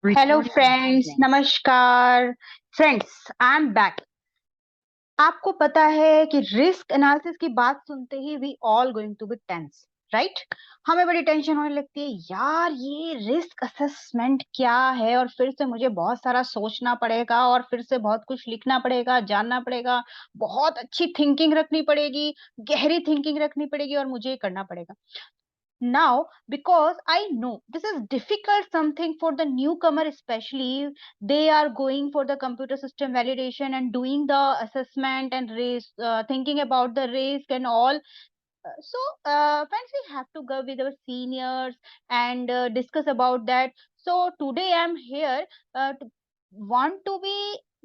Hello Recording in friends, progress. नमस्कार friends, I am back. आपको पता है कि रिस्क एनालिसिस की बात सुनते ही we all going to be tense, right? हमें बड़ी टेंशन होने लगती है, यार ये रिस्क असेसमेंट क्या है, और फिर से मुझे बहुत सारा सोचना पड़ेगा और फिर से बहुत कुछ लिखना पड़ेगा, जानना पड़ेगा, बहुत अच्छी थिंकिंग रखनी पड़ेगी, गहरी थिंकिंग रखनी पड़ेगी और मुझे ये करना पड़ेगा। Now, because I know this is difficult something for the newcomer, especially they are going for the computer system validation and doing the assessment and risk, thinking about the risk and all. Friends, we have to go with our seniors and discuss about that. So today I'm here to want to be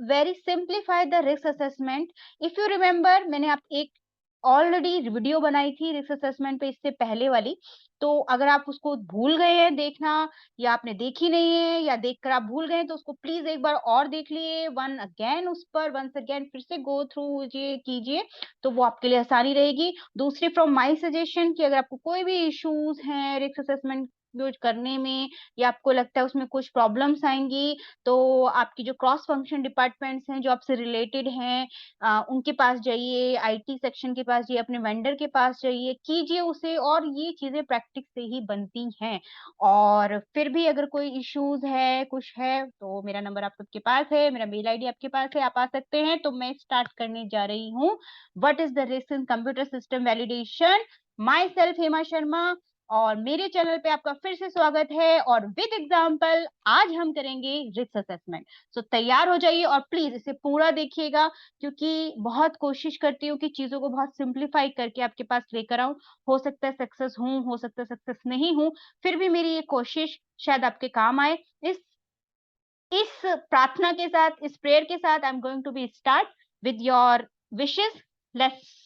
very simplify the risk assessment. If you remember, मैंने आप एक already video बनाई थी risk assessment पे, इससे पहले वाली। तो अगर आप उसको भूल गए हैं देखना, या आपने देखी नहीं है, या देखकर आप भूल गए हैं, तो उसको प्लीज एक बार और देख लिए, वन अगेन उस पर वंस अगेन फिर से गो थ्रू ये कीजिए, तो वो आपके लिए आसानी रहेगी। दूसरी फ्रॉम माय सजेशन कि अगर आपको कोई भी इश्यूज हैं रिस्क असेसमेंट यूज करने में, या आपको लगता है उसमें कुछ प्रॉब्लम्स आएंगी, तो आपकी जो क्रॉस फंक्शन डिपार्टमेंट्स हैं जो आपसे रिलेटेड हैं, उनके पास जाइए, आईटी सेक्शन के पास जाइए, अपने वेंडर के पास जाइए, कीजिए उसे, और ये चीजें प्रैक्टिस से ही बनती हैं। और फिर भी अगर कोई इश्यूज है, कुछ है, तो मेरा नंबर आप सबके पास है, मेरा मेल आईडी आपके पास है, आप आ सकते हैं। तो मैं स्टार्ट करने जा रही हूँ what is the risk in computer system validation. My self Hema Sharma, और मेरे चैनल पे आपका फिर से स्वागत है, और विद एग्जाम्पल आज हम करेंगे रिस्क असेसमेंट। सो तैयार हो जाइए और प्लीज इसे पूरा देखिएगा, क्योंकि बहुत कोशिश करती हूँ कि चीजों को बहुत सिंप्लीफाई करके आपके पास लेकर आऊं। हो सकता है सक्सेस हूं, हो सकता है सक्सेस नहीं हूं, फिर भी मेरी ये कोशिश शायद आपके काम आए। इस इस प्रार्थना के साथ, इस प्रेयर के साथ, I am going to be start with your wishes. Let's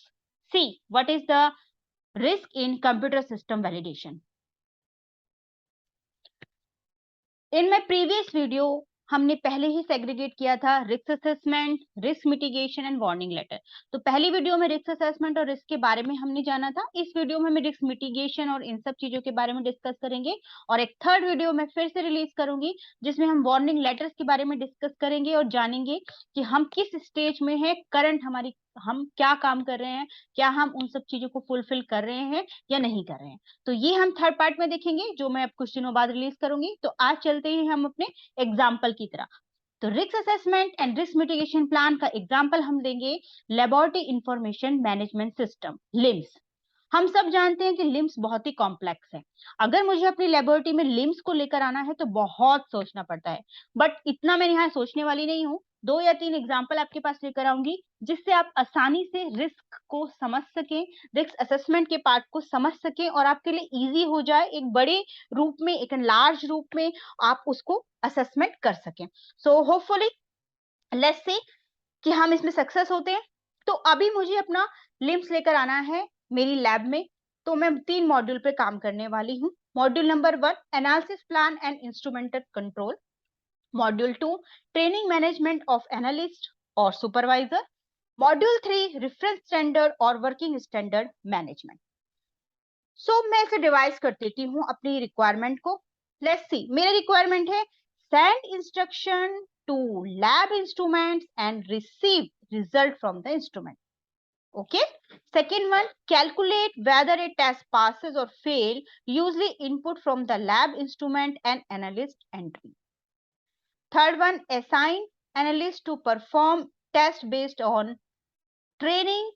see what is the risk in computer system validation. In my previous video हमने पहले ही सेग्रीगेट किया था risk assessment, risk mitigation and warning letter. तो पहली video में risk assessment और risk के बारे में हमने जाना था। इस वीडियो में हम रिस्क मिटिगेशन और इन सब चीजों के बारे में डिस्कस करेंगे, और एक थर्ड वीडियो मैं फिर से रिलीज करूंगी जिसमें हम वार्निंग लेटर्स के बारे में डिस्कस करेंगे और जानेंगे कि हम किस स्टेज में है करंट, हमारी हम क्या काम कर रहे हैं, क्या हम उन सब चीजों को फुलफिल कर रहे हैं या नहीं कर रहे हैं। तो ये हम थर्ड पार्ट में देखेंगे, जो मैं अब कुछ दिनों बाद रिलीज करूंगी। तो आज चलते हैं हम अपने एग्जाम्पल की तरह। तो risk assessment and risk mitigation plan का एग्जाम्पल हम देंगे laboratory information management system, limbs. हम सब जानते हैं कि लिम्स बहुत ही कॉम्प्लेक्स है। अगर मुझे अपनी लेबोरेटरी में लिम्स को लेकर आना है तो बहुत सोचना पड़ता है, बट इतना मैं यहाँ सोचने वाली नहीं हूँ। दो या तीन एग्जाम्पल आपके पास लेकर आऊंगी जिससे आप आसानी से रिस्क को समझ सकें, रिस्क असेसमेंट के पार्ट को समझ सकें, और आपके लिए इजी हो जाए, एक बड़े रूप में, एक लार्ज रूप में आप उसको असेसमेंट कर सकें। सो होपफुली लेट्स सी कि हम इसमें सक्सेस होते हैं। तो अभी मुझे अपना लिम्स लेकर आना है मेरी लैब में। तो मैं तीन मॉड्यूल पे काम करने वाली हूँ। Module number 1 analysis plan and instrumental control, module 2 training management of analyst और सुपरवाइजर, मॉड्यूल 3 रेफरेंस स्टैंडर्ड और वर्किंग स्टैंडर्ड मैनेजमेंट। सो मैं इसे डिवाइस कर देती हूँ अपनी रिक्वायरमेंट को। लेट्स सी, मेरा रिक्वायरमेंट है send instruction to lab instruments and receive result from the instrument. Okay. Second one, calculate whether a test passes or fail, usually input from the lab instrument and analyst entry. Third one, assign analyst to perform test based on training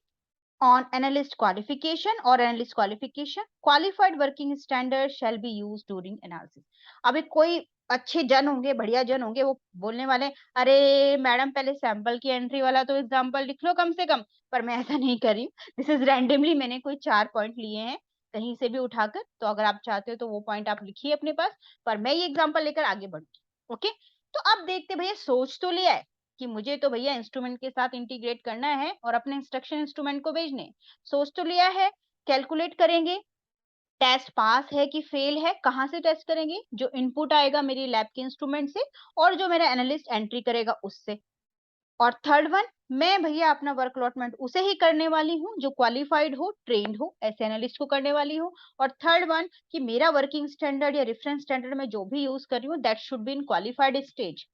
on analyst qualification or analyst qualification. Qualified working standard shall be used during analysis. अभी कोई अच्छे जन होंगे, बढ़िया जन होंगे, वो बोलने वाले, अरे मैडम पहले सैंपल की एंट्री वाला तो एग्जांपल लिख लो कम से कम। पर मैं ऐसा नहीं कर रही हूँ, दिस इज रैंडमली, मैंने कोई 4 पॉइंट लिए हैं कहीं से भी उठाकर। तो अगर आप चाहते हो तो वो पॉइंट आप लिखिए अपने पास, पर मैं ये एग्जांपल लेकर आगे बढ़ूंगी। ओके। तो अब देखते भैया, सोच तो लिया है कि मुझे तो भैया इंस्ट्रूमेंट के साथ इंटीग्रेट करना है और अपने इंस्ट्रक्शन इंस्ट्रूमेंट को भेजने। सोच तो लिया है, कैलकुलेट करेंगे टेस्ट पास है कि फेल है। कहाँ से टेस्ट करेंगे? जो इनपुट आएगा मेरी लैब के इंस्ट्रूमेंट से, और जो मेरा एनालिस्ट एंट्री करेगा उससे। और थर्ड वन, मैं भैया अपना वर्क अलॉटमेंट उसे ही करने वाली हूँ जो क्वालिफाइड हो, ट्रेंड हो, ऐसे एनालिस्ट को करने वाली हूँ। और थर्ड वन कि मेरा वर्किंग स्टैंडर्ड या रेफरेंस स्टैंडर्ड में जो भी यूज कर रही हूँ that should be in qualified stage.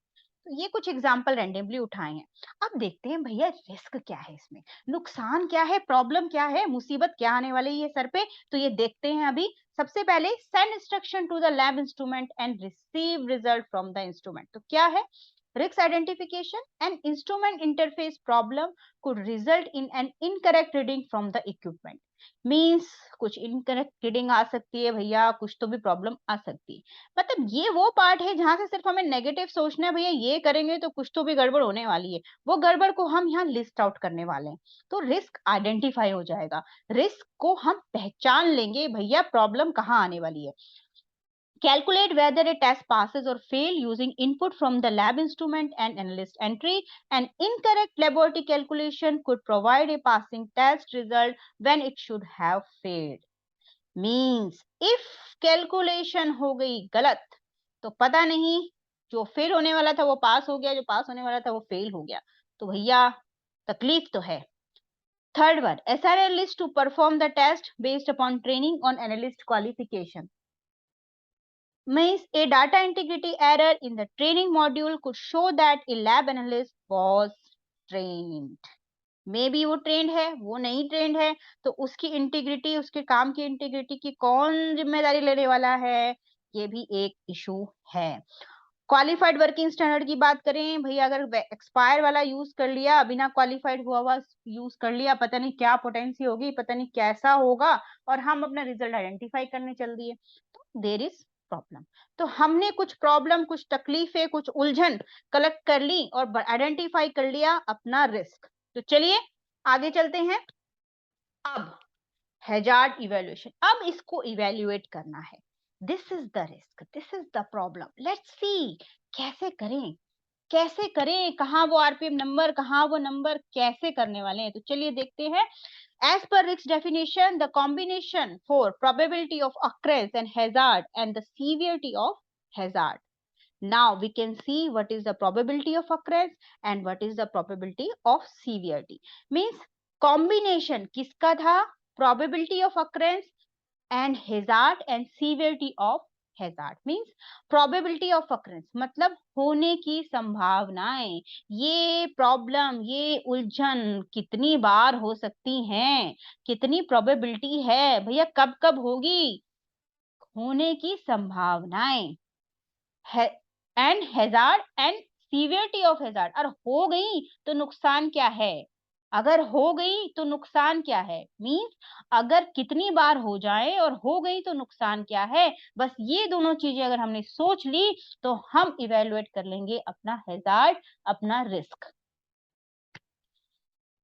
तो ये कुछ एग्जाम्पल रैंडमली उठाए हैं। अब देखते हैं भैया रिस्क क्या है इसमें, नुकसान क्या है, प्रॉब्लम क्या है, मुसीबत क्या आने वाली है सर पे। तो ये देखते हैं अभी। सबसे पहले send instruction to the lab instrument and receive result from the instrument. तो क्या है, risk identification and instrument interface problem could result in an incorrect reading from the equipment। Means कुछ इनकरेक्ट रीडिंग आ सकती है भैया, कुछ तो भी प्रॉब्लम आ सकती है। मतलब ये वो पार्ट है जहां से सिर्फ हमें नेगेटिव सोचना है, भैया ये करेंगे तो कुछ तो भी गड़बड़ होने वाली है। वो गड़बड़ को हम यहाँ लिस्ट आउट करने वाले हैं। तो रिस्क आइडेंटिफाई हो जाएगा, रिस्क को हम पहचान लेंगे भैया प्रॉब्लम कहाँ आने वाली है। Calculate whether a test passes or fail using input from the lab instrument and analyst entry. An incorrect laboratory calculation could provide a passing test result when it should have failed। Means if calculation हो गई गलत तो पता नहीं, जो fail होने वाला था वो पास हो गया, जो पास होने वाला था वो फेल हो गया। तो भैया तकलीफ तो है। Third one, SR analyst to perform the test based upon training on analyst qualification। Means a data integrity error in the training module could show that a lab analyst was trained। May be वो trend है, वो नहीं trend है, तो उसकी integrity, उसके काम की इंटीग्रिटी की कौन जिम्मेदारी लेने वाला है, ये भी एक इशू है। क्वालिफाइड वर्किंग स्टैंडर्ड की बात करें भैया, अगर एक्सपायर वाला यूज कर लिया, बिना क्वालिफाइड हुआ यूज कर लिया, पता नहीं क्या पोटेंसी होगी, पता नहीं कैसा होगा, और हम अपना रिजल्ट आइडेंटिफाई करने चल दिए, तो देर इज प्रॉब्लम। तो हमने कुछ प्रॉब्लम, कुछ तकलीफें, कुछ उलझन कलेक्ट कर ली और आइडेंटिफाई कर लिया अपना रिस्क। तो चलिए आगे चलते हैं। अब हैजार्ड इवेल्युएशन, अब इसको इवेल्युएट करना है। This is the risk, this is the problem, let's see कैसे करें, कैसे करें, कहाँ वो आरपीएम नंबर, कहाँ वो नंबर, कैसे करने वाले हैं। तो चलिए देखते हैं। As per Rick's definition, the combination for probability of occurrence and hazard and the severity of hazard। Now we can see what is the probability of occurrence and what is the probability of severity। Means combination किसका था, probability of occurrence and hazard and severity of hazard। Means probability of occurrence मतलब होने की संभावनाएं, ये problem, ये उलझन कितनी बार हो सकती हैं, कितनी प्रोबेबिलिटी है भैया, कब कब होगी, होने की संभावनाएं, and hazard and severity of hazard. और हो गई तो नुकसान क्या है, अगर हो गई तो नुकसान क्या है, मीन्स अगर कितनी बार हो जाए और हो गई तो नुकसान क्या है। बस ये दोनों चीजें अगर हमने सोच ली तो हम इवेलुएट कर लेंगे अपना हैजार्ड, अपना रिस्क।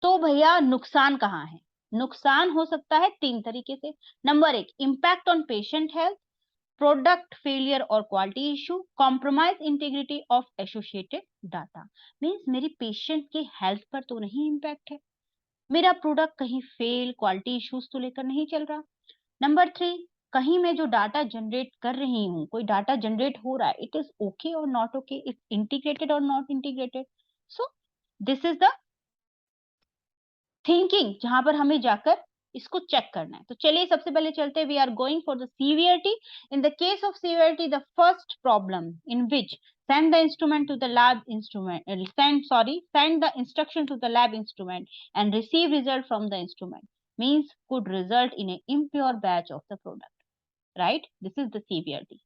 तो भैया नुकसान कहाँ है, नुकसान हो सकता है तीन तरीके से। नंबर एक, impact on patient health, product failure और quality issue, compromise integrity of associated data. Means मेरी पेशेंट की हेल्थ पर तो नहीं इम्पैक्ट है, मेरा प्रोडक्ट कहीं फेल, क्वालिटी इश्यूज तो लेकर नहीं चल रहा। नंबर थ्री, कहीं मैं जो डाटा जनरेट कर रही हूँ, कोई डाटा जनरेट हो रहा है, इट इज ओके और नॉट ओके, इट इंटीग्रेटेड और not integrated. So this is the thinking जहां पर हमें जाकर इसको चेक करना है। तो चलिए सबसे पहले चलते हैं, we are going for the severity. In the case of severity, the first problem in which send the instrument to the lab instrument, send the instruction to the lab instrument and receive result from the instrument, means could result in an impure batch of the product, right? This is the severity.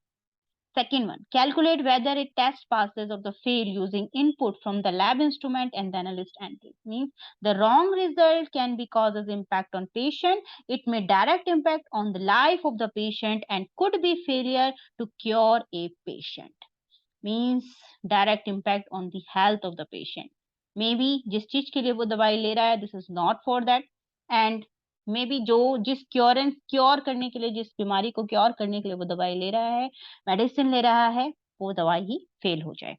Second one, calculate whether a test passes or the fail using input from the lab instrument and the analyst entry. Means the wrong result can be causes impact on patient. It may direct impact on the life of the patient and could be failure to cure a patient। Means direct impact on the health of the patient। Maybe जिस चीज के लिए वो दवाई ले रहा है, this is not for that, and may be जो जिस क्योर करने के लिए, जिस बीमारी को क्योर करने के लिए वो दवाई ले रहा है, मेडिसिन ले रहा है, वो दवाई ही फेल हो जाए।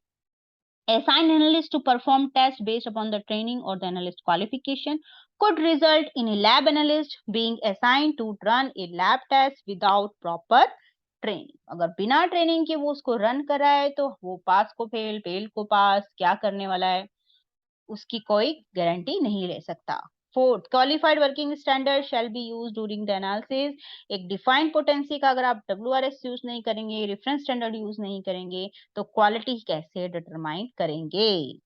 Assign analyst to perform test based upon the training or the analyst qualification could result in a lab analyst being assigned to run a lab test without proper training. अगर बिना training के वो उसको run कर रहा है तो वो पास को फेल, फेल को पास, क्या करने वाला है। उसकी कोई गारंटी नहीं ले सकता। Fourth, qualified working standard shall be use during the analysis. एक डिफाइंड पोटेंसी का अगर आप WRS यूज नहीं करेंगे, रेफरेंस स्टैंडर्ड यूज नहीं करेंगे, तो क्वालिटी कैसे डिटरमाइन करेंगे?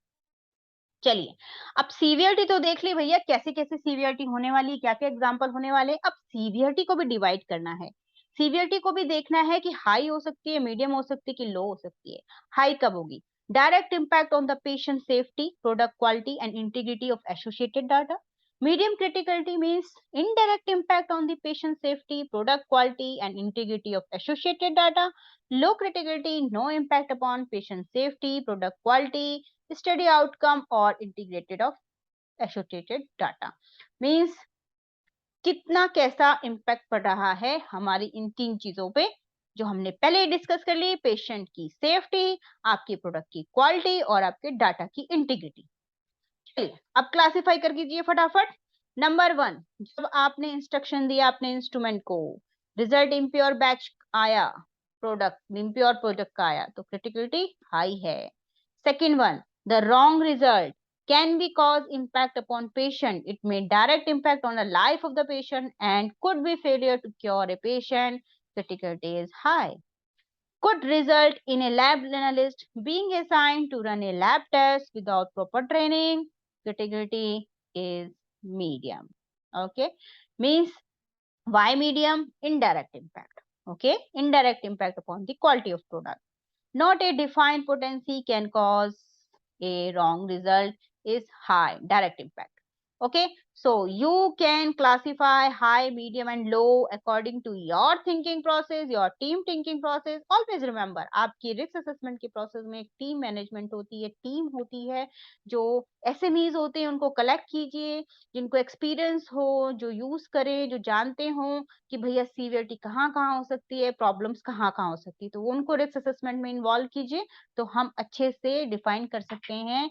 चलिए, अब सीवीआरटी तो देख ली भैया, कैसे कैसे सीवीआरटी होने वाली है, क्या क्या एग्जांपल होने वाले। अब सीवीआरटी को भी डिवाइड करना है। सीवीआरटी को भी देखना है कि हाई हो सकती है, मीडियम हो सकती है कि लो हो सकती है। हाई कब होगी? Direct impact on the patient safety, product quality and integrity of associated data. Medium criticality means indirect impact on the patient safety, product quality, and integrity of associated data. Low criticality, no impact upon patient safety, product quality, study outcome, or integrated of associated data. Means कितना कैसा impact पड़ रहा है हमारी इन तीन चीजों पे, जो हमने पहले डिस्कस कर ली। पेशेंट की सेफ्टी, आपके प्रोडक्ट की क्वालिटी और आपके डाटा की इंटीग्रिटी। चलिए, अब क्लासिफाई कर दीजिए फटाफट। नंबर 1, जब आपने इंस्ट्रक्शन दिया अपने इंस्ट्रूमेंट को, रिजल्ट इम्प्योर बैच आया, प्रोडक्ट इम्प्योर प्रोडक्ट का आया, तो क्रिटिकलिटी हाई है। Second one, the wrong result can be cause impact upon patient. It may direct impact on the life of the patient and could be failure to cure a patient. Criticality is high. Could result in a lab analyst being assigned to run a lab test without proper training. Criticality is medium. Okay, means why medium? Indirect impact. Okay, indirect impact upon the quality of product. Not a defined potency can cause a wrong result is high direct impact. Okay, so you can classify high, medium and low according to your thinking process, your team thinking process. Always remember, आपकी risk assessment के process में एक team management होती है, team होती है, जो SMEs होते हैं उनको collect कीजिए, जिनको experience हो, जो use करें, जो जानते हो कि भैया सीवियरिटी कहाँ कहाँ हो सकती है, प्रॉब्लम्स कहाँ कहाँ हो सकती है, तो उनको रिस्क असेसमेंट में इन्वॉल्व कीजिए, तो हम अच्छे से डिफाइन कर सकते हैं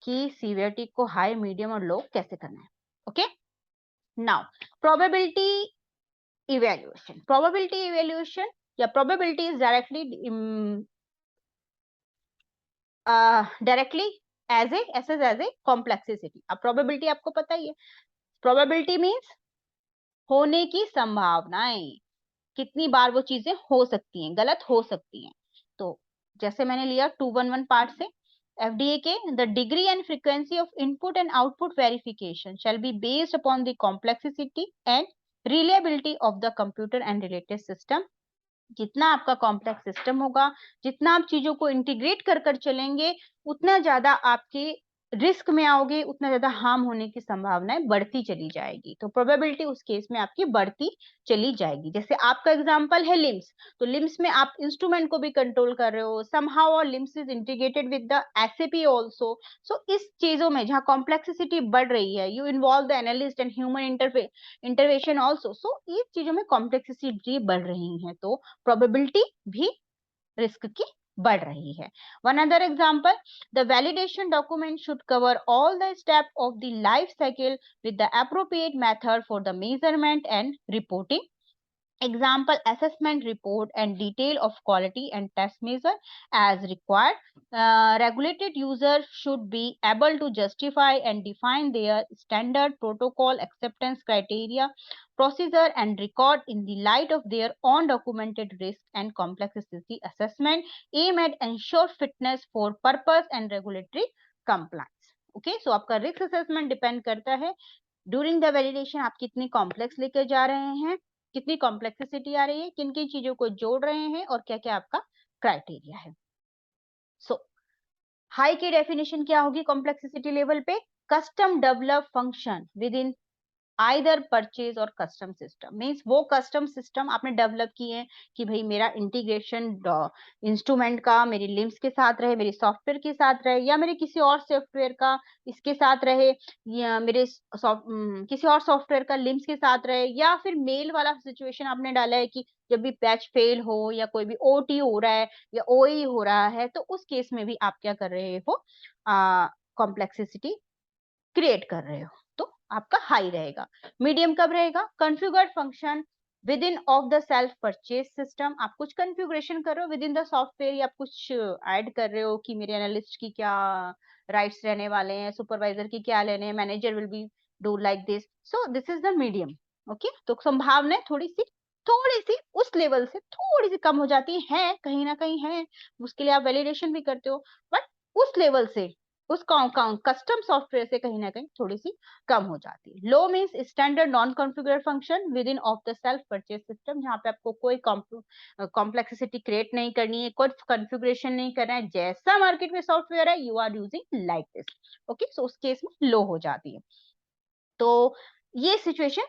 कि सीवियरिटी को हाई, मीडियम और लो कैसे करना है। Okay, now probability evaluation. Probability evaluation या probability is directly as a complexity. अब प्रोबेबिलिटी आपको पता ही है, प्रोबेबिलिटी मीन्स होने की संभावनाएं, कितनी बार वो चीजें हो सकती हैं, गलत हो सकती हैं। तो जैसे मैंने लिया 211 पार्ट से, FDA के the degree and frequency of input and output verification shall be based upon the complexity and reliability of the computer and related system. जितना आपका कॉम्प्लेक्स सिस्टम होगा, जितना आप चीजों को इंटीग्रेट कर कर चलेंगे, उतना ज्यादा आपके रिस्क में आओगे, उतना ज्यादा हार्म होने की संभावनाएं बढ़ती चली जाएगी। तो प्रोबेबिलिटी उस केस में आपकी बढ़ती चली जाएगी। जैसे आपका एग्जांपल है लिम्स, तो लिम्स में आप इंस्ट्रूमेंट को भी कंट्रोल कर रहे हो, समहाउ और LIMS is integrated with the SAP also. So इस चीजों में जहां कॉम्प्लेक्सिटी बढ़ रही है, you involve the analyst and human intervention also, so ये चीजों में कॉम्प्लेक्सिटी बढ़ रही है, तो प्रोबेबिलिटी भी रिस्क की बढ़ रही है। One other example, the validation document should cover all the step of the life cycle with the appropriate method for the measurement and reporting. Example, assessment report and detail of quality and test measure as required. Regulated users should be able to justify and define their standard protocol acceptance criteria, procedure and record in the light of their own documented risk and complexity assessment. Aim at ensure fitness for purpose and regulatory compliance. Okay, so आपका risk assessment depend करता है during the validation आप कितनी complex लेकर जा रहे हैं, कितनी कॉम्प्लेक्सिटी आ रही है, किन किन चीजों को जोड़ रहे हैं और क्या क्या आपका क्राइटेरिया है। सो हाई की डेफिनेशन क्या होगी कॉम्प्लेक्सिटी लेवल पे? Custom develop function with in either purchase और कस्टम सिस्टम। मीन्स वो कस्टम सिस्टम आपने डेवलप किए हैं कि भाई मेरा इंटीग्रेशन इंस्ट्रूमेंट का मेरी लिम्स के साथ रहे, मेरे सॉफ्टवेयर के साथ रहे, या मेरे किसी और सॉफ्टवेयर का इसके साथ रहे, या मेरे किसी और सॉफ्टवेयर का लिम्स के साथ रहे, या फिर मेल वाला सिचुएशन आपने डाला है कि जब भी पैच फेल हो या कोई भी ओटी हो रहा है या ओई हो रहा है, तो उस केस में भी आप क्या कर रहे हो, कॉम्प्लेक्सिटी क्रिएट कर रहे हो, तो आपका हाई रहेगा। मीडियम कब रहेगा? Configured function within of the shelf purchase system, आप कुछ कॉन्फ़िगरेशन कर रहे हो विद इन द सॉफ्टवेयर, या आप कुछ ऐड कर रहे हो कि मेरे एनालिस्ट की क्या राइट्स रहने वाले हैं, सुपरवाइजर की क्या लेने हैं, manager will be do like this, so this is the medium. Okay, तो संभावनाएं थोड़ी सी उस लेवल से थोड़ी सी कम हो जाती है, कहीं ना कहीं है, उसके लिए आप वैलिडेशन भी करते हो, बट उस लेवल से, उस कस्टम सॉफ्टवेयर से कहीं ना कहीं थोड़ी सी कम हो जाती है। Low means standard non configure function within of the shelf purchase system, जहाँ पे आपको कोई कॉम्प्लेक्सिटी क्रिएट नहीं करनी है, कोई कॉन्फ़िगरेशन नहीं करना है, जैसा मार्केट में सॉफ्टवेयर है you are using like this. Okay, so उस केस में लो हो जाती है। तो ये सिचुएशन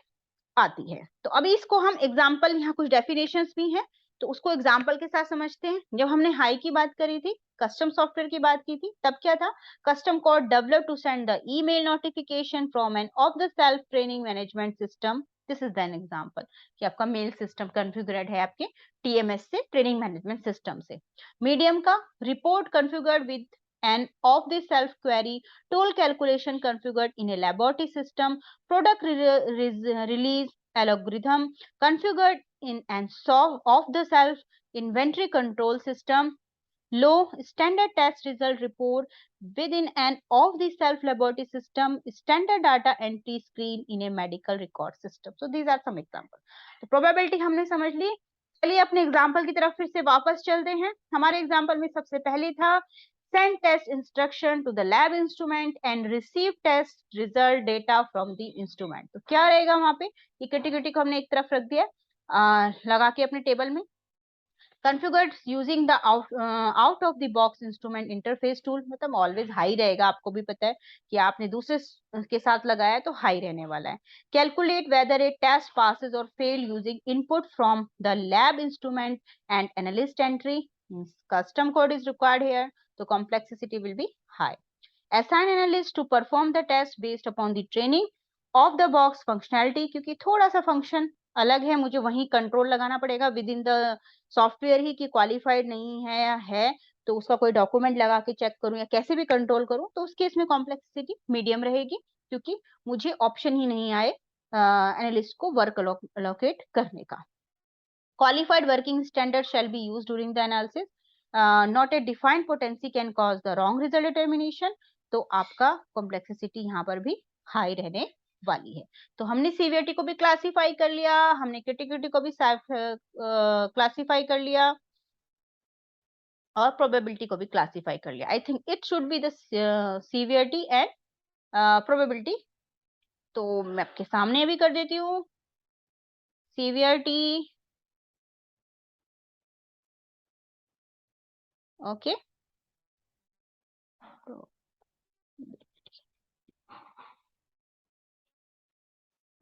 आती है। तो अभी इसको हम एग्जाम्पल, यहाँ कुछ डेफिनेशंस भी हैं, तो उसको एग्जाम्पल के साथ समझते हैं। जब हमने हाई की बात करी थी, कस्टम सॉफ्टवेयर की बात की थी, तब क्या था, custom code develop to send the email notification from an of the self training management system. This is an example कि आपका मेल सिस्टम कॉन्फ़िगर्ड है आपके टीएमएस से, ट्रेनिंग मैनेजमेंट सिस्टम से। मीडियम का report configured with an off the self query tool calculation configured in a laboratory system, product release algorithm configured in an off the self inventory control system. Low standard test result report within an off the self laboratory system, standard data entry screen in a medical record system. So these are some examples. तो probability हमने समझ ली। चलिए अपने example की तरफ फिर से वापस चलते हैं। हमारे एग्जाम्पल में सबसे पहले था send test instruction to the lab instrument and receive test result data from the instrument। तो क्या रहेगा वहां पे, ये कैटेगरी को हमने एक तरफ रख दिया लगा के अपने टेबल में। configured using the out of the box instrument interface tool, मतलब ऑलवेज हाई रहेगा, आपको भी पता है कि आपने दूसरे के साथ लगाया तो हाई रहने वाला है। कैलकुलेट वेदर ए टेस्ट पासेस और fail using input from the lab instrument and analyst entry, custom code is required here, so complexity will be high। assign analyst to perform the test based upon the training of the box functionality, क्योंकि थोड़ा सा function अलग है, मुझे वही control लगाना पड़ेगा with in the software ही कि क्वालिफाइड नहीं है या है, तो उसका कोई डॉक्यूमेंट लगा के चेक करूं या कैसे भी कंट्रोल करूं, तो उस केस में कॉम्प्लेक्सिटी मीडियम रहेगी, क्योंकि मुझे ऑप्शन ही नहीं आए एनालिस्ट को वर्क अलोकेट करने का। Qualified working standard shall be used during the analysis. Not a defined potency can cause the wrong result determination. तो आपका कॉम्प्लेक्सिटी यहाँ पर भी हाई रहने वाली है। तो हमने सीवियरिटी को भी क्लासीफाई कर लिया, हमने क्रिटिकलिटी को भी क्लासीफाई कर लिया, और प्रोबेबिलिटी को भी क्लासीफाई कर लिया। I think it should be the severity and probability. तो मैं आपके सामने अभी कर देती हूँ severity. Okay,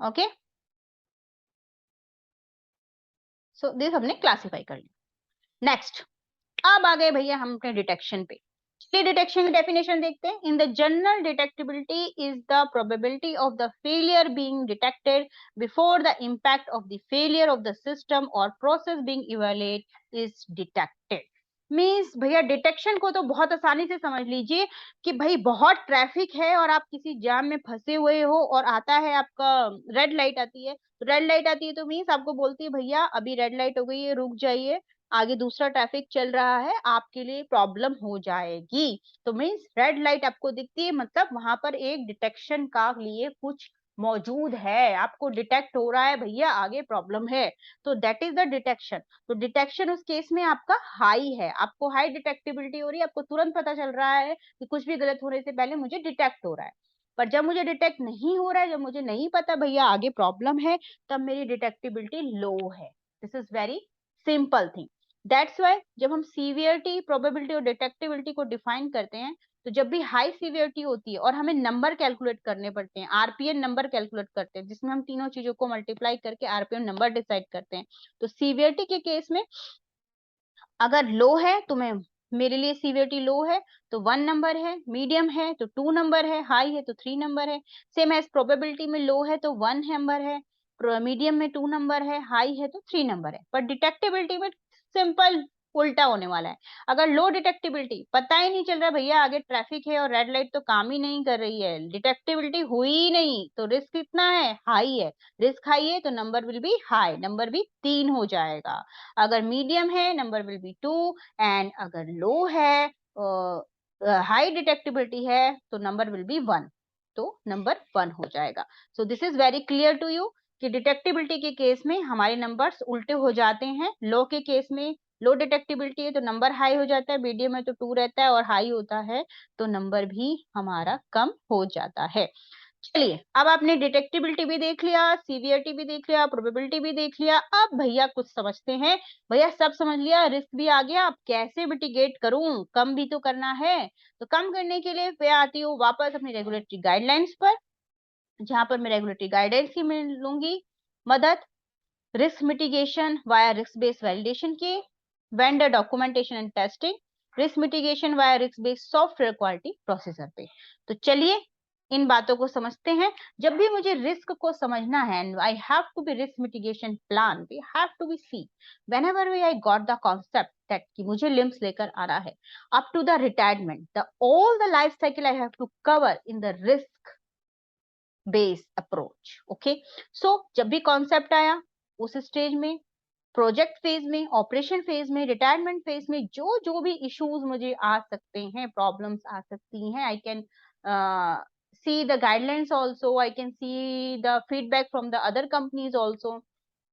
okay, so this हमने क्लासीफाई कर लिया। नेक्स्ट, अब आ गए भैया हम अपने डिटेक्शन पे। चलिए डिटेक्शन की डेफिनेशन देखते हैं। In the general detectability is the probability of the failure being detected before the impact of the failure of the system or process being evaluated is detected. Means भैया detection को तो बहुत आसानी से समझ लीजिए कि भाई बहुत ट्रैफिक है और आप किसी जाम में फंसे हुए हो, और आता है आपका रेड लाइट आती है, तो रेड लाइट आती है तो मीन्स आपको बोलती है भैया अभी रेड लाइट हो गई है, रुक जाइए, आगे दूसरा ट्रैफिक चल रहा है, आपके लिए प्रॉब्लम हो जाएगी। तो मीन्स रेड लाइट आपको दिखती है, मतलब वहां पर एक डिटेक्शन का लिए कुछ मौजूद है, आपको डिटेक्ट हो रहा है भैया आगे प्रॉब्लम है, तो दैट इज द डिटेक्शन। तो डिटेक्शन उस केस में आपका हाई है, आपको हाई डिटेक्टिबिलिटी हो रही है, आपको तुरंत पता चल रहा है कि कुछ भी गलत होने से पहले मुझे डिटेक्ट हो रहा है। पर जब मुझे डिटेक्ट नहीं हो रहा है, जब मुझे नहीं पता भैया आगे प्रॉब्लम है, तब मेरी डिटेक्टिबिलिटी लो है। This is very simple thing. That's why जब हम सीवियरिटी, प्रोबेबिलिटी और डिटेक्टिबिलिटी को डिफाइन करते हैं, तो जब भी हाई सीवियरिटी होती है और हमें नंबर कैलकुलेट करने पड़ते हैं, आरपीएन नंबर कैलकुलेट करते हैं, जिसमें हम तीनों चीजों को मल्टीप्लाई करके आरपीएन नंबर डिसाइड करते हैं, तो सीवियरिटी के केस में अगर लो है तो मैं, मेरे लिए सीवियरिटी लो है तो 1 नंबर है, मीडियम है तो 2 नंबर है, हाई है तो 3 नंबर है। सेम एज प्रोबेबिलिटी में लो है तो 1 नंबर है, मीडियम में 2 नंबर है, हाई है तो 3 नंबर है। पर डिटेक्टिबिलिटी में सिंपल उल्टा होने वाला है। अगर लो डिटेक्टिबिलिटी, पता ही नहीं चल रहा भैया आगे ट्रैफिक है और रेड लाइट तो काम ही नहीं कर रही है, डिटेक्टिबिलिटी हुई ही नहीं, तो रिस्क कितना है, हाई है। रिस्क हाई है तो number will be high, number भी 3 हो जाएगा। अगर मीडियम है नंबर विल बी 2, एंड अगर लो है, हाई डिटेक्टिबिलिटी है तो नंबर विल बी 1, तो नंबर 1 हो जाएगा। So this is very clear to you कि डिटेक्टिबिलिटी के केस में हमारे नंबर्स उल्टे हो जाते हैं। लो के केस में, लो डिटेक्टिबिलिटी है तो नंबर हाई हो जाता है, मीडियम है तो 2 रहता है, और हाई होता है तो नंबर भी हमारा कम हो जाता है। चलिए, अब आपने डिटेक्टिबिलिटी भी देख लिया, सीवियरिटी भी देख लिया, प्रोबेबिलिटी भी देख लिया, अब भैया कुछ समझते हैं। भैया सब समझ लिया, रिस्क भी आ गया, अब कैसे मिटिगेट करूं, कम भी तो करना है। तो कम करने के लिए मैं आती हूँ वापस अपनी रेगुलेटरी गाइडलाइंस पर, जहां पर मैं रेगुलेटरी गाइडेंस ही मिल लूंगी मदद। Risk mitigation via risk based validation की, vendor documentation and testing, risk mitigation via risk based software quality processor पे। तो चलिए इन बातों को समझते हैं। जब भी मुझे रिस्क को समझना है, I have to be risk mitigation plan, we have to be see whenever we I got the concept that कि मुझे लिम्स लेकर आ रहा है, up to the retirement, the all the life cycle I have to cover in the risk based approach. Okay, so जब भी concept आया उस स्टेज में, प्रोजेक्ट फेज में, ऑपरेशन फेज में, रिटायरमेंट फेज में, जो जो भी इश्यूज मुझे आ सकते हैं, प्रॉब्लम्स आ सकती हैं, I can see the guidelines also, I can see the feedback from the other companies also,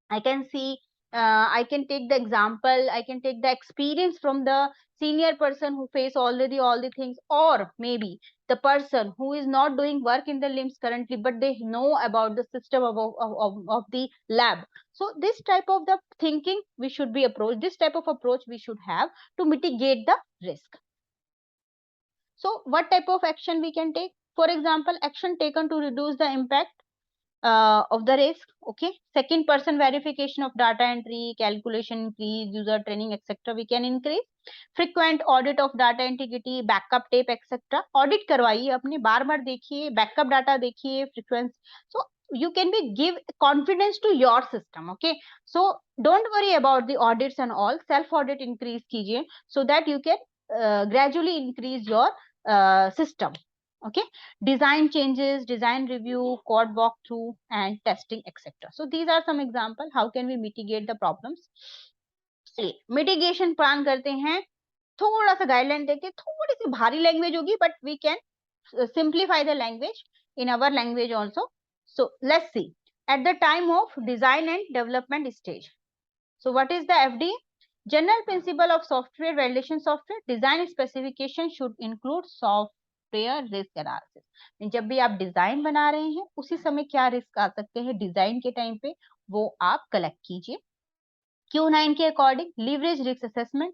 I can see, I can take the example, I can take the experience from the senior person who face already all the things, or maybe the person who is not doing work in the limbs currently, but they know about the system of the lab. So this type of the thinking we should be approached, this type of approach we should have to mitigate the risk. So what type of action we can take? For example, action taken to reduce the impact of the risk. Okay, second person verification of data entry, calculation increase, user training, etc. we can increase. Frequent audit of data integrity, backup tape, etc. audit करवाइए अपने, बार बार देखिए, backup data देखिए, frequency. So you can be give confidence to your system. Okay, so don't worry about the audits and all, self audit increase कीजिए so that you can gradually increase your system. Okay, design changes, design review, code walkthrough, and testing, etc. So these are some examples how can we mitigate the problems. चलिए mitigation plan करते हैं, थोड़ा सा guideline देखते, थोड़ी सी भारी language होगी but we can simplify the language in our language also. So let's see, at the time of design and development stage. So what is the FD? General principle of software validation software design specification should include software risk analysis. जब भी आप design बना रहे हैं उसी समय क्या risk आ सकते हैं डिजाइन के टाइम पे, वो आप कलेक्ट कीजिए. Q9 के according leverage risk assessment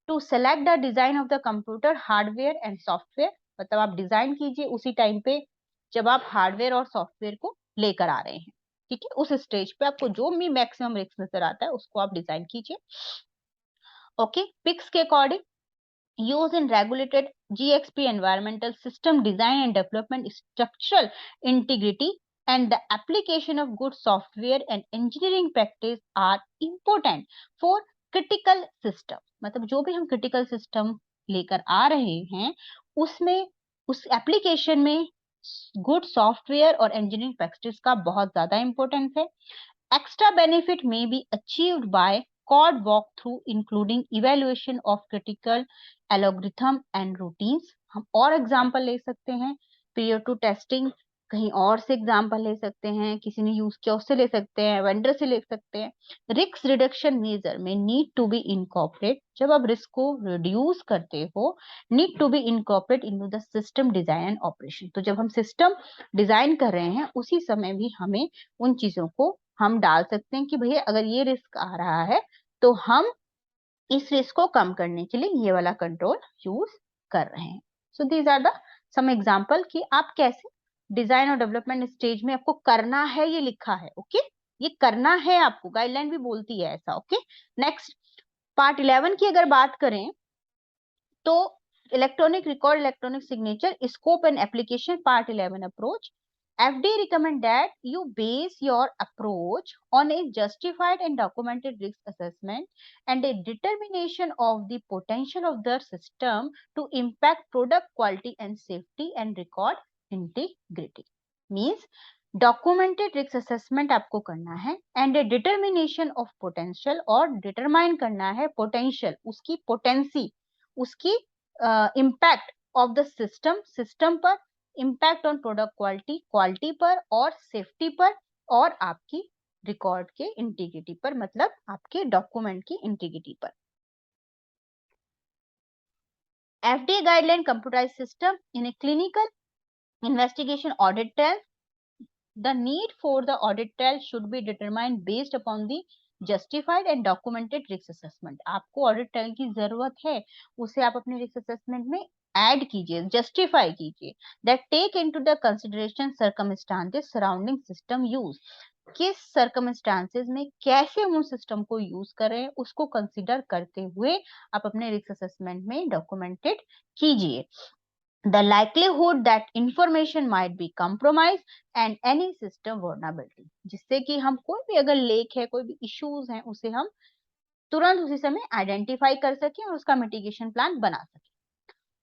to select the design of the computer hardware and software. मतलब आप डिजाइन कीजिए उसी टाइम पे जब आप हार्डवेयर और सॉफ्टवेयर को लेकर आ रहे हैं. ठीक है, उस स्टेज पे आपको जो भी मैक्सिमम रिस्क नजर आता है उसको आप डिजाइन कीजिए. ओके, पिक्स के according use in regulated GXP environmental system design and development structural integrity and the application of good software and engineering practice are important for critical system. मतलब जो भी हम critical system लेकर आ रहे हैं उसमें उस एप्लीकेशन में गुड सॉफ्टवेयर और इंजीनियरिंग प्रैक्टिस का बहुत ज्यादा इंपॉर्टेंस है. Extra benefit may be achieved by code walkthrough including evaluation of critical algorithm and routines. हम और एग्जांपल ले सकते हैं, पीरियड टू टेस्टिंग कहीं और से एग्जांपल ले सकते हैं, किसी ने यूज किया उससे ले सकते हैं, वेंडर से ले सकते हैं. रिस्क रिडक्शन मेजर में नीड टू बी इनकॉर्पोरेट. जब आप रिस्क को रिड्यूस करते हो, need to be incorporate into the system design and operation. तो जब हम सिस्टम डिजाइन कर रहे हैं उसी समय भी हमें उन चीजों को हम डाल सकते हैं कि भैया अगर ये रिस्क आ रहा है तो हम इस रिस्क को कम करने के लिए ये वाला कंट्रोल यूज कर रहे हैं. So these are the some example कि आप कैसे डिजाइन और डेवलपमेंट स्टेज में आपको करना है, ये लिखा है. ओके, ये करना है आपको, गाइडलाइन भी बोलती है ऐसा. ओके, नेक्स्ट पार्ट 11 की अगर बात करें तो electronic record, electronic signature, scope and application, part 11 approach. FD recommend that you base your approach on a justified and documented risk assessment and a determination of the potential of the system to impact product quality and safety and record integrity. Means documented risk assessment आपको करना है and a determination of potential और determine करना है potential, उसकी potency, उसकी impact of the system पर, impact on product quality पर और सेफ्टी पर और आपकी रिकॉर्ड के इंटीग्रिटी पर, मतलब आपके डॉक्यूमेंट की इंटीग्रिटी पर. FDA guideline computerized system in a clinical investigation audit trail. The need for the audit trail should be determined based upon the justified and documented risk assessment. आपको audit trail की जरूरत है, उसे आप अपने risk assessment में add कीजिए, justify कीजिए. That take into the consideration circumstances surrounding system use. किस सर्कमस्टांसेस में कैसे हम उस सिस्टम को यूज कर रहे हैं उसको कंसिडर करते हुए आप अपने रिस्क असेसमेंट में डॉक्यूमेंटेड कीजिए. The likelihood that information might be compromised and any system vulnerability, जिससे कि हम कोई भी अगर लेक है, कोई भी इश्यूज हैं, उसे हम तुरंत उसी समय आइडेंटिफाई कर सकें और उसका मिटिगेशन प्लान बना सकें.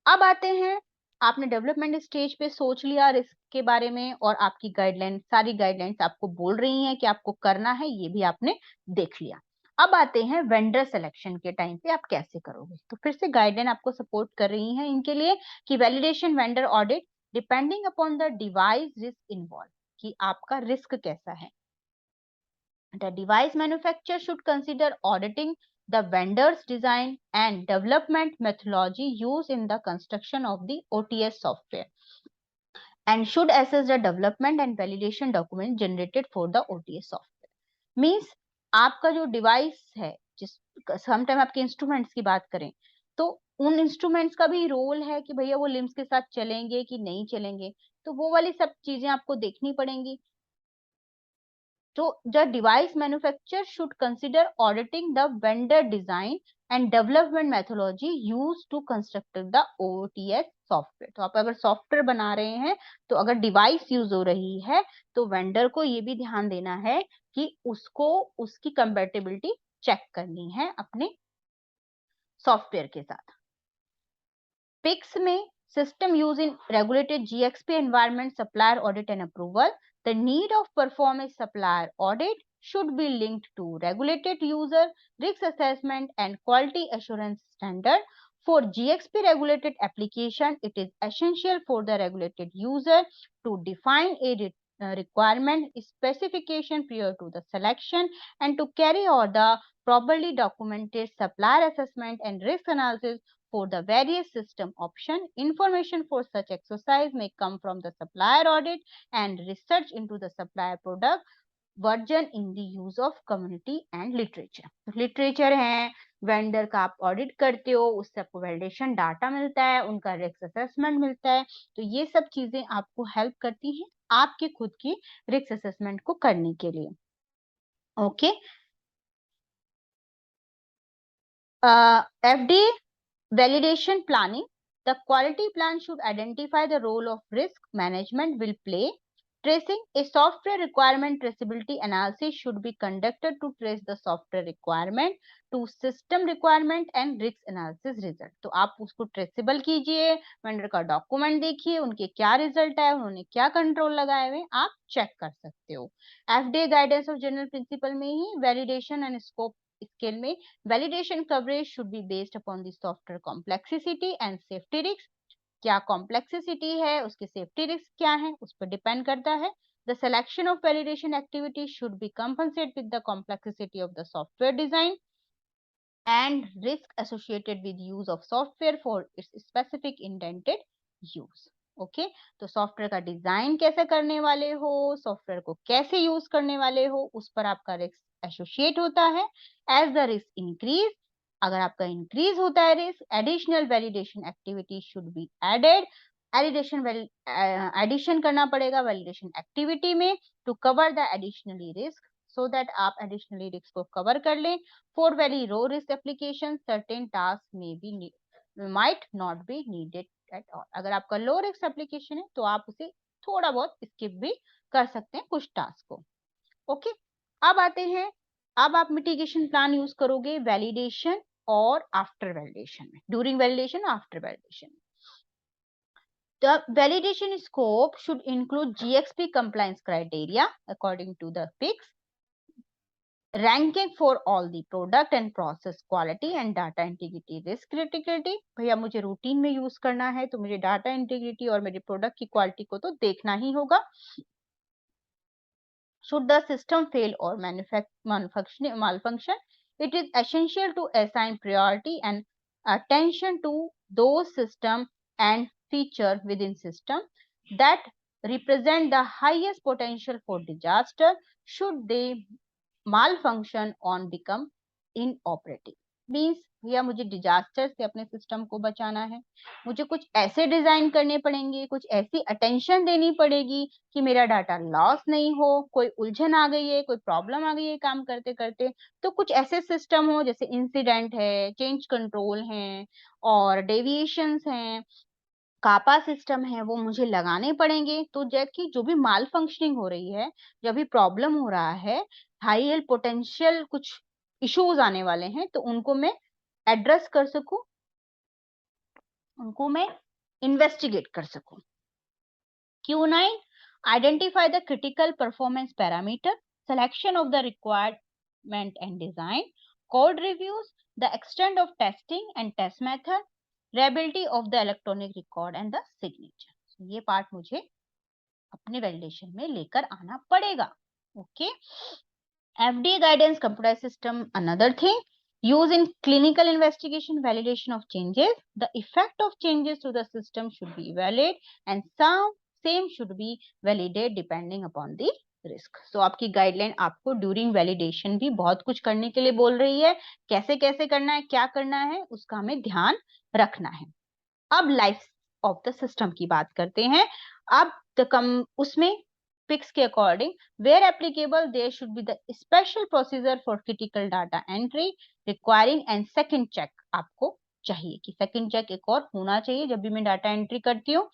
अब आते हैं, आपने डेवलपमेंट स्टेज पे सोच लिया रिस्क के बारे में और आपकी गाइडलाइन, सारी गाइडलाइंस आपको बोल रही हैं कि आपको करना है, ये भी आपने देख लिया. अब आते हैं वेंडर सिलेक्शन के टाइम पे आप कैसे करोगे. तो फिर से गाइडलाइन आपको सपोर्ट कर रही है इनके लिए कि validation vendor audit depending upon the device risk involve, कि आपका रिस्क कैसा है. The device manufacturer should consider auditing the vendor's design and development methodology used in the construction of the OTS software and should assess the development and validation document generated for the OTS software. Means आपका जो device है, जिस sometime आपके instruments की बात करें तो उन इंस्ट्रूमेंट्स का भी रोल है कि भैया वो लिम्स के साथ चलेंगे कि नहीं चलेंगे, तो वो वाली सब चीजें आपको देखनी पड़ेंगी. So the device manufacturer should consider auditing the vendor design and development methodology used to construct the OTS software. तो आप अगर सॉफ्टवेयर बना रहे हैं तो अगर डिवाइस यूज हो रही है तो वेंडर को ये भी ध्यान देना है कि उसको उसकी कंपैटिबिलिटी चेक करनी है अपने सॉफ्टवेयर के साथ. PICS में system used in regulated GXP environment, supplier audit and approval. The need of perform a supplier audit should be linked to regulated user risk assessment and quality assurance standard. For GXP regulated application, it is essential for the regulated user to define a requirement specification prior to the selection and to carry out the properly documented supplier assessment and risk analysis for the various system option. Information for such exercise may come from the supplier audit and research into the supplier product version in the use of community and literature. Literature है, vendor का आप audit करते हो, उससे आपको validation data मिलता है, उनका रिस्क असेसमेंट मिलता है, तो ये सब चीजें आपको हेल्प करती हैं आपके खुद की रिस्क असेसमेंट को करने के लिए. Okay. FDA validation planning. The quality plan should identify the role of risk management will play. Tracing. A software requirement traceability analysis should be conducted to trace the software requirement to system requirement and risk analysis result. तो आप उसको traceable कीजिए, vendor का document देखिए, उनके क्या result है, उन्होंने क्या कंट्रोल लगाए हुए, आप चेक कर सकते हो. FDA guidance of general principle में ही वैलिडेशन एंड स्कोप स्केल में validation coverage should be based upon the software complexity and safety risk. क्या कॉम्प्लेक्सिटी है, उसके सेफ्टी रिस्क क्या है, उस पर डिपेंड करता है. The selection of validation activity should B compensate with the complexity of the software design and risk associated with use of software for its specific intended use. Okay. तो software का design कैसे करने वाले हो, software को कैसे use करने वाले हो, उस पर आपका रिस्क एसोसिएट होता है. एज द रिस्क इंक्रीज, अगर आपका इंक्रीज होता है risk, additional validation activity should be added. Addition करना पड़ेगा वैलिडेशन एक्टिविटी में to cover the additionally risk, so that आप एडिशनली रिस्क को कवर कर लें. For very low risk application, certain tasks might not be needed at all. अगर आपका low risk application है तो आप उसे थोड़ा बहुत स्किप भी कर सकते हैं कुछ टास्क को। ओके, अब आते हैं, अब आप मिटिगेशन प्लान यूज करोगे वैलिडेशन और आफ्टर वैलिडेशन में, during validation, after validation. The validation scope should include GXP compliance criteria according to the PICS, ranking for all the product and process quality and data integrity risk criticality। भैया मुझे routine में use करना है तो मुझे data integrity और मेरे product की क्वालिटी को तो देखना ही होगा। Should the system fail or malfunction, it is essential to assign priority and attention to those system and feature within system that represent the highest potential for disaster. Should they malfunction on become inoperative, means भैया मुझे disaster से अपने system को बचाना है, मुझे कुछ ऐसे डिजाइन करने पड़ेंगे, कुछ ऐसी अटेंशन देनी पड़ेगी कि मेरा डाटा लॉस नहीं हो, कोई उलझन आ गई है, कोई प्रॉब्लम आ गई है काम करते करते, तो कुछ ऐसे सिस्टम हो जैसे इंसिडेंट है, चेंज कंट्रोल है और डेविएशंस हैं, कापा सिस्टम है, वो मुझे लगाने पड़ेंगे। तो जबकि जो भी माल फंक्शनिंग हो रही है, जो भी प्रॉब्लम हो रहा है, हाई हेल्थ पोटेंशियल कुछ इश्यूज आने वाले हैं, तो उनको मैं एड्रेस कर सकूं, उनको मैं इन्वेस्टिगेट कर सकूं। Q9, identify the critical performance parameter, selection of the requirement and design, code reviews, the extent of testing and test method, reliability of the electronic record and the signature। So, ये part मुझे अपने validation में लेकर आना पड़ेगा। Okay, FDA guidance computer system, another thing. Use in clinical investigation, validation of changes. The effect of changes to the system should be evaluated and same should be validated depending upon the risk. So आपकी guideline आपको during validation भी बहुत कुछ करने के लिए बोल रही है, कैसे कैसे करना है, क्या करना है, उसका हमें ध्यान रखना है। अब लाइफ ऑफ द सिस्टम की बात करते हैं। अब उसमें PICS के according where applicable there should be the special procedure for critical data entry requiring and second check आपको चाहिए कि second check एक और होना चाहिए जब भी मैं डाटा एंट्री करती हूँ।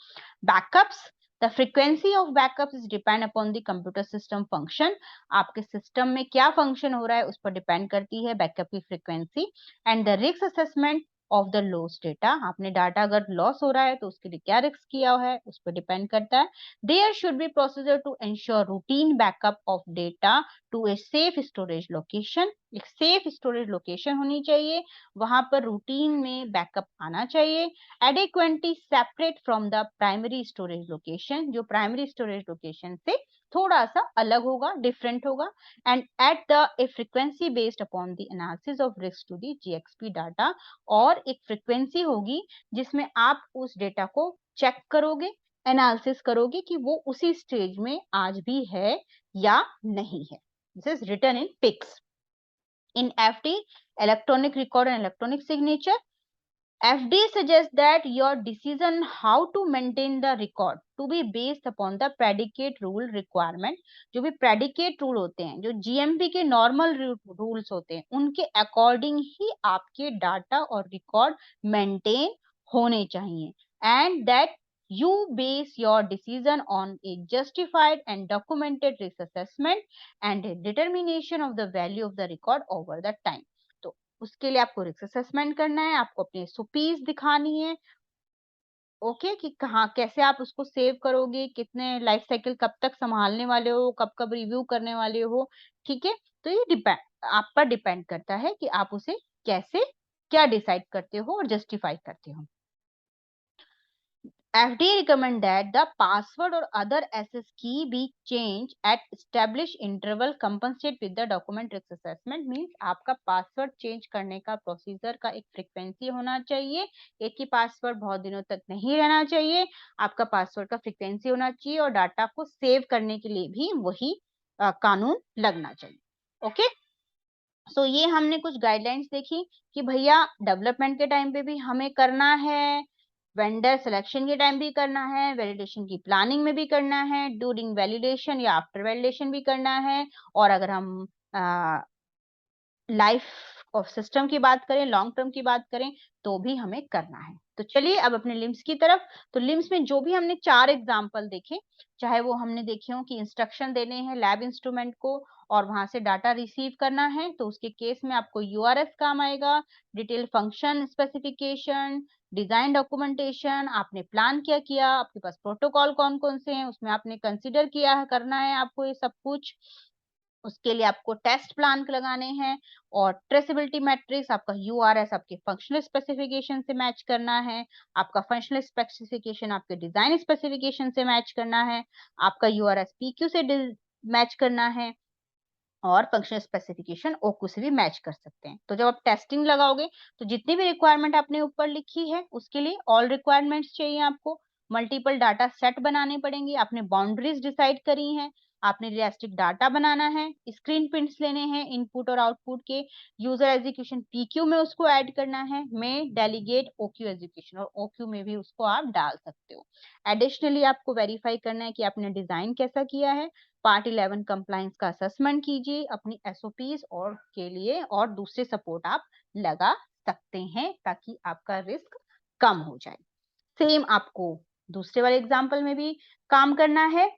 Backups, the frequency of backups is depend upon the computer system function, आपके सिस्टम में क्या फंक्शन हो रहा है उस पर डिपेंड करती है बैकअप की frequency. And the risk assessment of the loss data, आपने डाटा अगर लॉस हो रहा है तो उसके लिए क्या रिस्क किया हुआ है उस पर डिपेंड करता है। There should be procedure to ensure routine backup of data to a safe storage location, एक सेफ स्टोरेज लोकेशन होनी चाहिए, वहां पर रूटीन में बैकअप आना चाहिए। Adequately separate from the primary storage location, जो प्राइमरी स्टोरेज लोकेशन से थोड़ा सा अलग होगा, डिफरेंट होगा। And at the a frequency based upon the analysis of risk to the GXP data, और एक फ्रीक्वेंसी होगी जिसमें आप उस डेटा को चेक करोगे, एनालिसिस करोगे कि वो उसी स्टेज में आज भी है या नहीं है। This is written in PICS। In FD, electronic record and electronic signature, FDA suggests that your decision how to maintain the record to be based upon the predicate rule requirement। जो भी predicate rule होते हैं, जो GMP के normal rules होते हैं, उनके according ही आपके डाटा और रिकॉर्ड मेंटेन होने चाहिए। And that you base your decision on a justified and documented risk assessment and a determination of the value of the record over the time। तो उसके लिए आपको रिस्क असेसमेंट करना है, आपको अपनी SOPs दिखानी है, ओके, कि कहाँ कैसे आप उसको सेव करोगे, कितने लाइफ साइकिल कब तक संभालने वाले हो, कब कब रिव्यू करने वाले हो। ठीक है, तो ये डिपेंड आप पर डिपेंड करता है कि आप उसे कैसे क्या डिसाइड करते हो और जस्टिफाई करते हो। FDA recommend that the password or other access key be changed at established interval compensate with the document risk assessment। Means आपका पासवर्ड चेंज करने का प्रोसीजर का एक फ्रीक्वेंसी होना चाहिए, एक ही पासवर्ड बहुत दिनों तक नहीं रहना चाहिए, आपका पासवर्ड का फ्रीक्वेंसी होना चाहिए और डाटा को सेव करने के लिए भी वही कानून लगना चाहिए। ओके, सो ये हमने कुछ गाइडलाइंस देखी कि भैया डेवलपमेंट के टाइम पे भी हमें करना है, वेंडर सिलेक्शन के टाइम भी करना है, वैलिडेशन की प्लानिंग में भी करना है, ड्यूरिंग वैलिडेशन या आफ्टर वैलिडेशन भी करना है, और अगर हम लाइफ ऑफ सिस्टम की बात करें, लॉन्ग टर्म की बात करें तो भी हमें करना है। तो चलिए अब अपने लिम्स की तरफ। तो लिम्स में जो भी हमने 4 एग्जाम्पल देखे, चाहे वो हमने देखे हो कि इंस्ट्रक्शन देने हैं लैब इंस्ट्रूमेंट को और वहां से डाटा रिसीव करना है, तो उसके केस में आपको यूआरएस काम आएगा, detail function specification, design documentation, आपने प्लान क्या किया, आपके पास प्रोटोकॉल कौन कौन से हैं, उसमें आपने कंसिडर किया करना है आपको ये सब कुछ। उसके लिए आपको टेस्ट प्लान लगाने हैं और ट्रेसेबिलिटी मैट्रिक्स, आपका यूआरएस आपके फंक्शनल स्पेसिफिकेशन से मैच करना है, आपका फंक्शनल स्पेसिफिकेशन आपके डिजाइन स्पेसिफिकेशन से मैच करना है, आपका यूआरएस पीक्यू से मैच करना है और फंक्शनल स्पेसिफिकेशन ओक्यू से भी मैच कर सकते हैं। तो जब आप टेस्टिंग लगाओगे तो जितनी भी रिक्वायरमेंट आपने ऊपर लिखी है उसके लिए ऑल रिक्वायरमेंट्स चाहिए आपको, मल्टीपल डाटा सेट बनाने पड़ेंगे, आपने बाउंड्रीज डिसाइड करी हैं, आपने रियलिस्टिक डाटा बनाना है, स्क्रीन प्रिंट्स लेने हैं इनपुट और आउटपुट के, यूजर एग्जीक्यूशन पीक्यू में उसको ऐड करना है, में डेलीगेट ओक्यू एग्जीक्यूशन और ओक्यू में भी उसको आप डाल सकते हो। एडिशनली आपको वेरीफाई करना है कि आपने डिजाइन कैसा किया है, पार्ट 11 कंप्लायंस का असेसमेंट कीजिए अपनी एसओपीज और के लिए और दूसरे सपोर्ट आप लगा सकते हैं ताकि आपका रिस्क कम हो जाए। सेम आपको दूसरे वाले एग्जांपल में भी काम करना है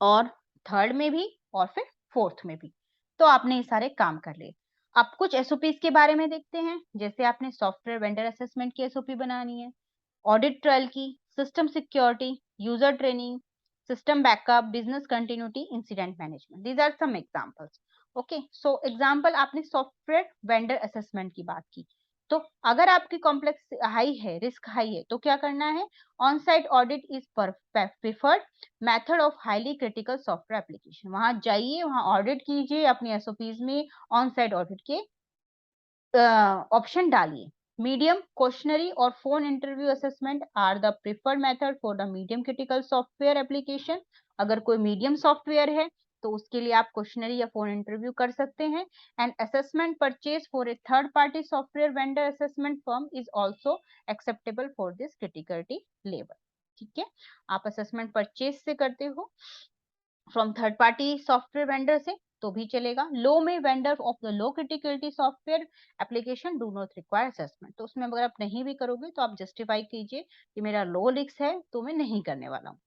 और थर्ड में भी और फिर फोर्थ में भी। तो आपने ये सारे काम कर लिए। अब कुछ एसओपीज के बारे में देखते हैं। जैसे आपने सॉफ्टवेयर वेंडर असेसमेंट की एसओपी बनानी है, ऑडिट ट्रायल की, system security, user training, system backup, business continuity, incident management. These are some examples. Okay, so example आपने सॉफ्टवेयर वेंडर असेसमेंट की बात की, तो अगर आपकी कॉम्प्लेक्स हाई है, रिस्क हाई है, तो क्या करना है, on site audit is preferred method of highly critical software application. वहां जाइए, वहां ऑडिट कीजिए, अपनी एसओपीज में ऑन साइट ऑडिट के ऑप्शन डालिए। मीडियम क्वेश्चनरी और phone interview assessment are the preferred method for the medium critical software application. अगर कोई मीडियम सॉफ्टवेयर है तो उसके लिए आप क्वेश्चनरी या फोन इंटरव्यू कर सकते हैं। And assessment purchase for a third party software vendor assessment firm is also acceptable for this criticality level. ठीक है, आप असेसमेंट परचेज से करते हो from third party software vendor से तो भी चलेगा। लो में vendor of the low criticality software application do not require assessment, तो उसमें अगर आप नहीं भी करोगे तो आप जस्टिफाई कीजिए कि मेरा लो रिस्क है तो मैं नहीं करने वाला हूँ।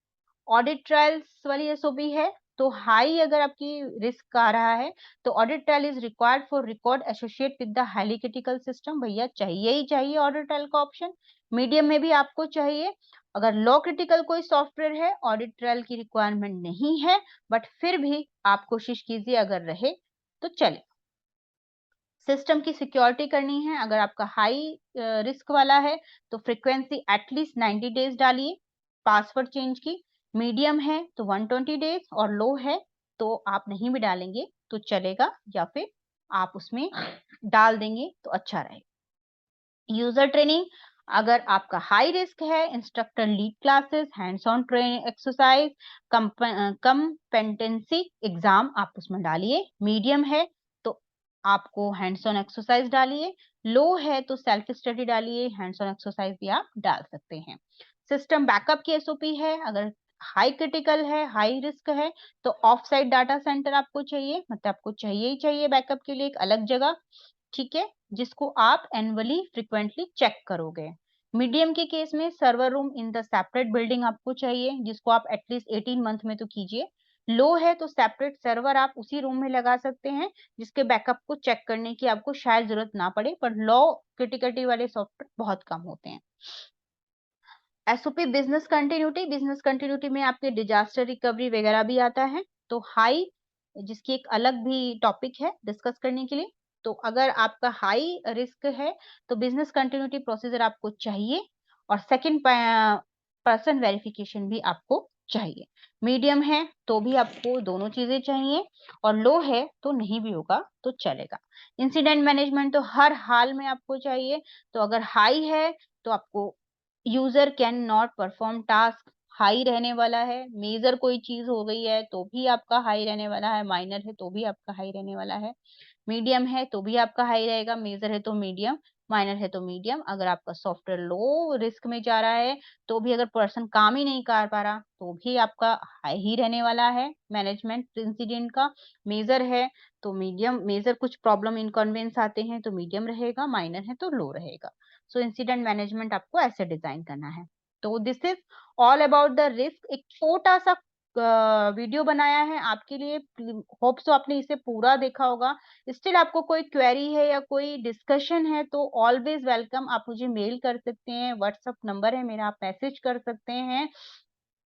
ऑडिट ट्रायल्स वाली एसओपी है, तो हाई अगर आपकी रिस्क आ रहा है तो audit trial is required for record associate with the highly critical system. भैया चाहिए ही चाहिए ऑडिट ट्रायल का ऑप्शन। मीडियम में भी आपको चाहिए। अगर लो क्रिटिकल कोई सॉफ्टवेयर है, ऑडिट ट्रायल की रिक्वायरमेंट नहीं है, बट फिर भी आप कोशिश कीजिए अगर रहे तो चले। सिस्टम की सिक्योरिटी करनी है, अगर आपका हाई रिस्क वाला है तो फ्रीक्वेंसी एटलीस्ट 90 डेज डालिए पासवर्ड चेंज की। मीडियम है तो 120 डेज और लो है तो आप नहीं भी डालेंगे तो चलेगा, या फिर आप उसमें डाल देंगे तो अच्छा रहेगा। यूजर ट्रेनिंग, अगर आपका हाई रिस्क है, instructor led classes, hands on training exercise, competency exam आप उसमें डालिए। मीडियम है तो आपको हैंड्स ऑन एक्सरसाइज डालिए, लो है तो सेल्फ स्टडी डालिए, हैंड्स ऑन एक्सरसाइज भी आप डाल सकते हैं। सिस्टम बैकअप की एसओपी है, अगर हाई क्रिटिकल है, हाई रिस्क है तो ऑफ साइट डाटा सेंटर आपको चाहिए, मतलब आपको चाहिए ही चाहिए बैकअप के लिए एक अलग जगह। ठीक है, जिसको आप एनुअली फ्रिक्वेंटली चेक करोगे। मीडियम के केस में server room in the separate building आपको चाहिए, जिसको आप एटलीस्ट 18 मंथ में तो कीजिए। लो है तो सेपरेट सर्वर आप उसी रूम में लगा सकते हैं जिसके बैकअप को चेक करने की आपको शायद जरूरत ना पड़े, पर लो क्रिटिकलिटी वाले सॉफ्टवेयर बहुत कम होते हैं। एसओपी बिजनेस कंटिन्यूटी में आपके डिजास्टर रिकवरी वगैरह भी आता है, तो हाई जिसकी एक अलग भी टॉपिक है डिस्कस करने के लिए। तो अगर आपका हाई रिस्क है तो बिजनेस कंटिन्यूटी प्रोसीजर आपको चाहिए और सेकंड पर्सन वेरिफिकेशन भी आपको चाहिए। मीडियम है तो भी आपको दोनों चीजें चाहिए और लो है तो नहीं भी होगा तो चलेगा। इंसिडेंट मैनेजमेंट तो हर हाल में आपको चाहिए, तो अगर हाई है तो आपको user can not perform task high रहने वाला है। मेजर कोई चीज हो गई है तो भी आपका हाई रहने वाला है, माइनर है तो भी आपका हाई रहने वाला है। मीडियम है तो भी आपका हाई रहेगा, मेजर है तो मीडियम, माइनर है तो मीडियम। अगर आपका सॉफ्टवेयर लो रिस्क में जा रहा है तो भी अगर पर्सन काम ही नहीं कर पा रहा तो भी आपका हाई ही रहने वाला है मैनेजमेंट इंसिडेंट का। मेजर है तो मीडियम, मेजर कुछ प्रॉब्लम इनकन्वीनियंस आते हैं तो मीडियम रहेगा, माइनर है तो लो रहेगा। सो इंसिडेंट मैनेजमेंट आपको ऐसे डिजाइन करना है। तो this is all about the risk. एक छोटा सा वीडियो बनाया है आपके लिए, होप सो आपने इसे पूरा देखा होगा। स्टिल आपको कोई क्वेरी है या कोई डिस्कशन है तो ऑलवेज वेलकम, आप मुझे मेल कर सकते हैं, व्हाट्सएप नंबर है मेरा, आप मैसेज कर सकते हैं।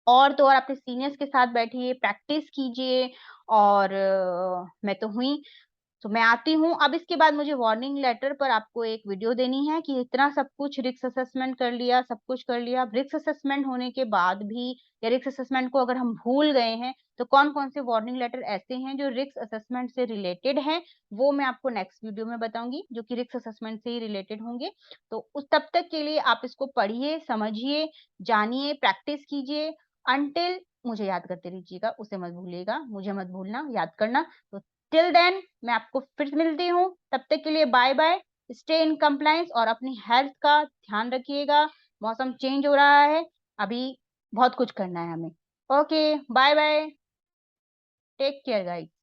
और तो और अपने सीनियर्स के साथ बैठिए, प्रैक्टिस कीजिए। और मैं तो हुई, तो मैं आती हूँ। अब इसके बाद मुझे वार्निंग लेटर पर आपको एक वीडियो देनी है कि इतना सब कुछ रिस्क असेसमेंट कर लिया, सब कुछ कर लिया। अब रिस्क असेसमेंट होने के बाद भी या रिस्क असेसमेंट को अगर हम भूल गए हैं तो कौन-कौन से वार्निंग लेटर ऐसे हैं जो रिस्क असेसमेंट से रिलेटेड हैं, वो मैं आपको नेक्स्ट वीडियो में बताऊँगी, जो कि रिस्क असेसमेंट से ही रिलेटेड होंगे। तो उस तब तक के लिए आप इसको पढ़िए, समझिए, जानिए, प्रैक्टिस कीजिए अंटिल मुझे याद करते रहिएगा, उसे मत भूलिएगा, मुझे मत भूलना, याद करना। तो टिल देन मैं आपको फिर मिलती हूँ, तब तक के लिए bye bye. Stay in compliance और अपनी हेल्थ का ध्यान रखिएगा। मौसम चेंज हो रहा है, अभी बहुत कुछ करना है हमें। Okay, bye bye, take care guys.